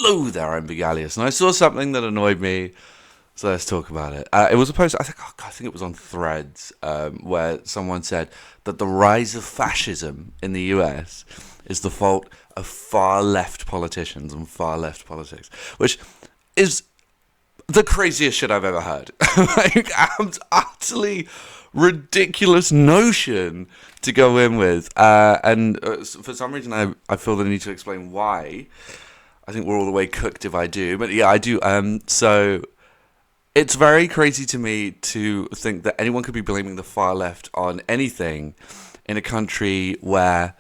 Hello there, I'm Big Alias, and I saw something that annoyed me, so let's talk about it. It was a post, I think it was on Threads, where someone said that the rise of fascism in the US is the fault of far-left politicians and far-left politics, which is the craziest shit I've ever heard. Like, utterly ridiculous notion to go in with, and for some reason I feel the need to explain why. I think we're all the way cooked if I do, but yeah, I do. So it's very crazy to me to think that anyone could be blaming the far left on anything in a country where,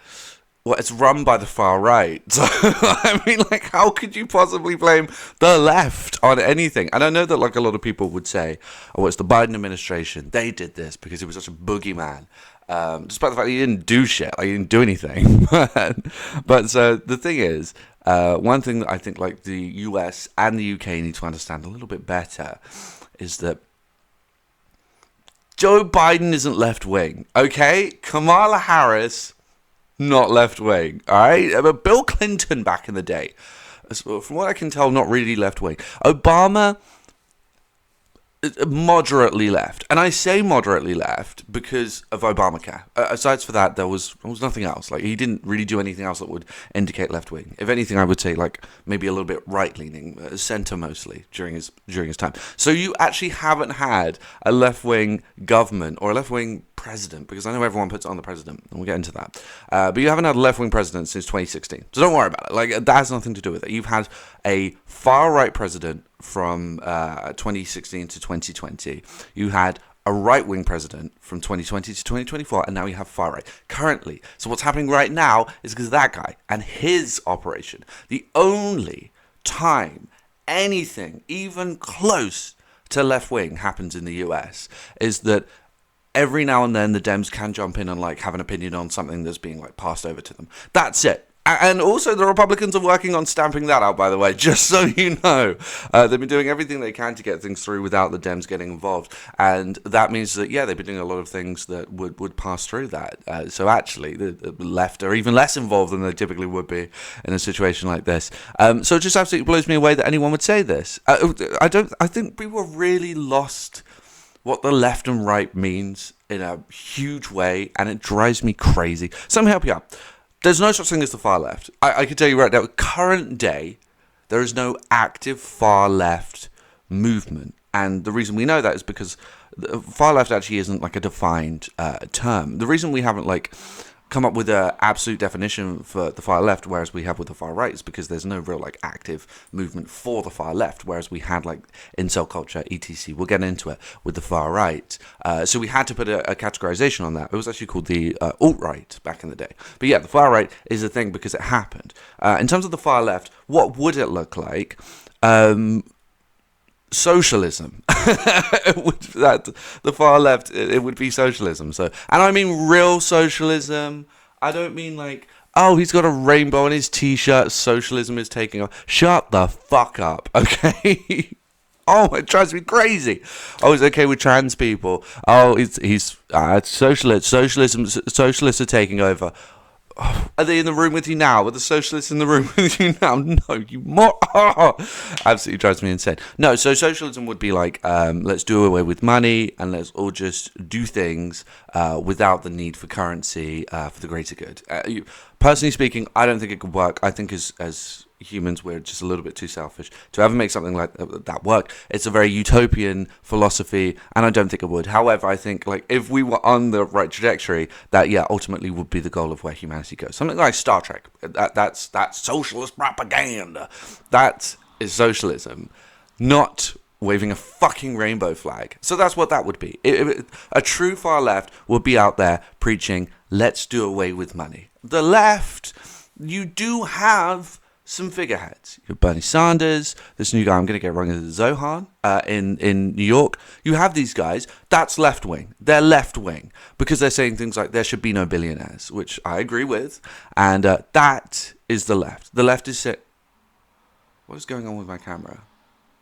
well, it's run by the far right. So, I mean, like, how could you possibly blame the left on anything? And I know that, like, a lot of people would say, oh, it's the Biden administration. They did this because he was such a boogeyman. Despite the fact that he didn't do shit. Like, he didn't do anything. But so the thing is, one thing that I think, like, the US and the UK need to understand a little bit better is that Joe Biden isn't left-wing, okay? Kamala Harris, not left-wing, all right? But Bill Clinton back in the day, from what I can tell, not really left-wing. Obama, moderately left. And I say moderately left because of Obamacare. Aside for that, there was nothing else. Like, he didn't really do anything else that would indicate left-wing. If anything, I would say, like, maybe a little bit right-leaning, centre mostly, during his time. So you actually haven't had a left-wing government or a left-wing president, because I know everyone puts on the president, and we'll get into that. But you haven't had a left-wing president since 2016. So don't worry about it. Like, that has nothing to do with it. You've had a far-right president from 2016 to 2020. You had a right-wing president from 2020 to 2024, and now you have far-right currently. So what's happening right now is because that guy and his operation, the only time anything even close to left-wing happens in the US is that every now and then the Dems can jump in and, like, have an opinion on something that's being, like, passed over to them. That's it. And also the Republicans are working on stamping that out, by the way, just so you know. They've been doing everything they can to get things through without the Dems getting involved. And that means that, yeah, they've been doing a lot of things that would pass through that. So actually, the left are even less involved than they typically would be in a situation like this. So it just absolutely blows me away that anyone would say this. I think people have really lost what the left and right means in a huge way, and it drives me crazy. So let me help you out. There's no such thing as the far left. I can tell you right now, current day, there is no active far left movement. And the reason we know that is because the far left actually isn't, like, a defined term. The reason we haven't, like, come up with an absolute definition for the far left, whereas we have with the far right, is because there's no real, like, active movement for the far left, whereas we had, like, incel culture, etc. We'll get into it with the far right. So we had to put a categorization on that. It was actually called the alt-right back in the day. But yeah, the far right is a thing because it happened. In terms of the far left, what would it look like? Socialism. The far left, it would be socialism. So, and I mean real socialism. I don't mean like, oh, he's got a rainbow on his t-shirt, socialism is taking off. Shut the fuck up, okay? Oh, it drives me crazy. Oh, he's okay with trans people. Oh, he's socialist. Socialists are taking over. Oh, are they in the room with you now? Are the socialists in the room with you now? No, you more. Oh, absolutely drives me insane. No, so socialism would be like, let's do away with money and let's all just do things without the need for currency for the greater good. Personally speaking, I don't think it could work. I think as humans, we're just a little bit too selfish to ever make something like that work. It's a very utopian philosophy, and I don't think it would. However, I think, like, if we were on the right trajectory, that, yeah, ultimately would be the goal of where humanity goes. Something like Star Trek. That's socialist propaganda. That is socialism, not waving a fucking rainbow flag. So that's what that would be. A true far left would be out there preaching, let's do away with money. The left, you do have some figureheads. You have Bernie Sanders, this new guy, I'm going to get wrong, is Zohan in New York. You have these guys. That's left-wing. They're left-wing because they're saying things like there should be no billionaires, which I agree with. And that is the left. The left is saying... What is going on with my camera?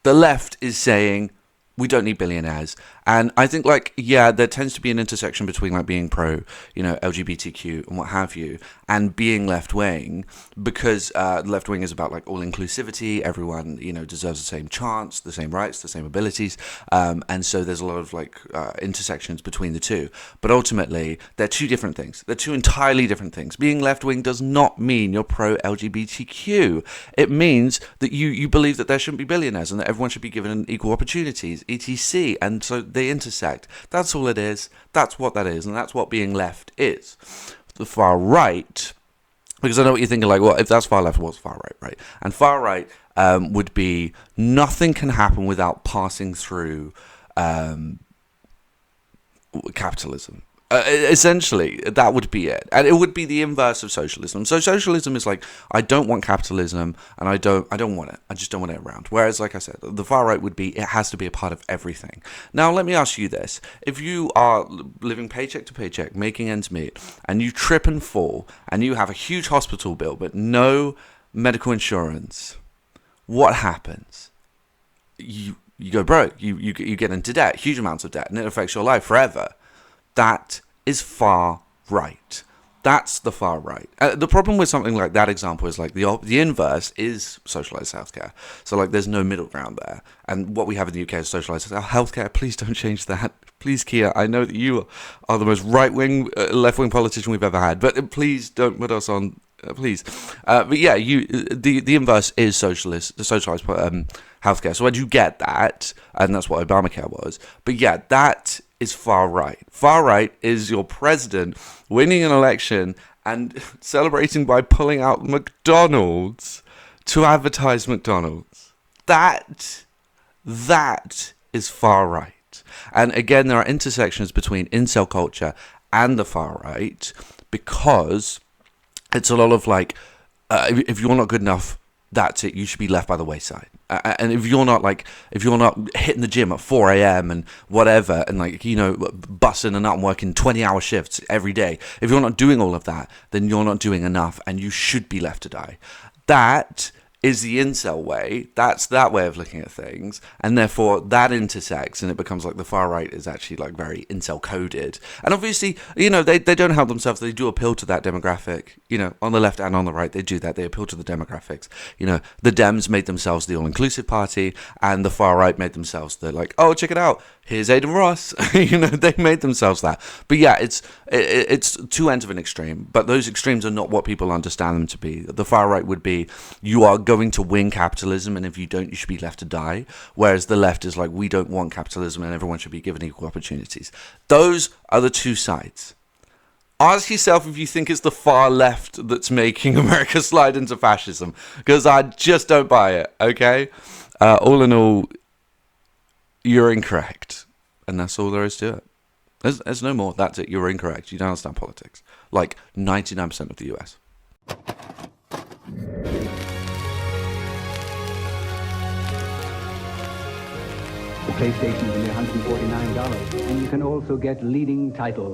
The left is saying we don't need billionaires, And I think, like, yeah, there tends to be an intersection between, like, being pro, LGBTQ and what have you, and being left wing, because left wing is about, like, all inclusivity. Everyone, deserves the same chance, the same rights, the same abilities. And so there's a lot of, like, intersections between the two. But ultimately, they're two different things. They're two entirely different things. Being left wing does not mean you're pro LGBTQ. It means that you believe that there shouldn't be billionaires and that everyone should be given equal opportunities, etc. And so they intersect. That's all it is. That's what that is. And that's what being left is. The far right, because I know what you're thinking, like, well, if that's far left, what's far right, right? And far right would be nothing can happen without passing through capitalism. Essentially, that would be it, and it would be the inverse of socialism. So socialism is like, I don't want capitalism, and I don't want it. I just don't want it around. Whereas, like I said, the far right would be, it has to be a part of everything. Now, let me ask you this: if you are living paycheck to paycheck, making ends meet, and you trip and fall, and you have a huge hospital bill but no medical insurance, what happens? You go broke. You get into debt, huge amounts of debt, and it affects your life forever. That is far right. That's the far right. The problem with something like that example is, like, the inverse is socialized healthcare. So, like, there's no middle ground there. And what we have in the UK is socialized healthcare. Please don't change that. Please, Kia, I know that you are the most right-wing, left-wing politician we've ever had, but please don't put us on. Please. But yeah, the inverse is socialized healthcare. So I do get that, and that's what Obamacare was. But yeah, that is far right. Far right is your president winning an election and celebrating by pulling out McDonald's to advertise McDonald's. That is far right. And again, there are intersections between incel culture and the far right, because it's a lot of, like, if you're not good enough, that's it. You should be left by the wayside. And if you're not hitting the gym at 4 a.m. and whatever, and, like, busting a nut and working 20-hour shifts every day, if you're not doing all of that, then you're not doing enough, and you should be left to die. That is the incel way. That's that way of looking at things, and therefore that intersects, and it becomes like the far right is actually, like, very incel coded. And obviously, they don't help themselves. They do appeal to that demographic. On the left and on the right, they do that. They appeal to the demographics. The Dems made themselves the all-inclusive party, and the far right made themselves the, like, oh, check it out, here's Aidan Ross. They made themselves that. But yeah, it's two ends of an extreme, but those extremes are not what people understand them to be. The far right would be, you are going to win capitalism, and if you don't, you should be left to die. Whereas the left is like, we don't want capitalism, and everyone should be given equal opportunities. Those are the two sides. Ask yourself if you think it's the far left that's making America slide into fascism, because I just don't buy it, okay? All in all, you're incorrect, and that's all there is to it. There's no more. That's it. You're incorrect. You don't understand politics. Like 99% of the US. The PlayStation's only $149, and you can also get leading titles.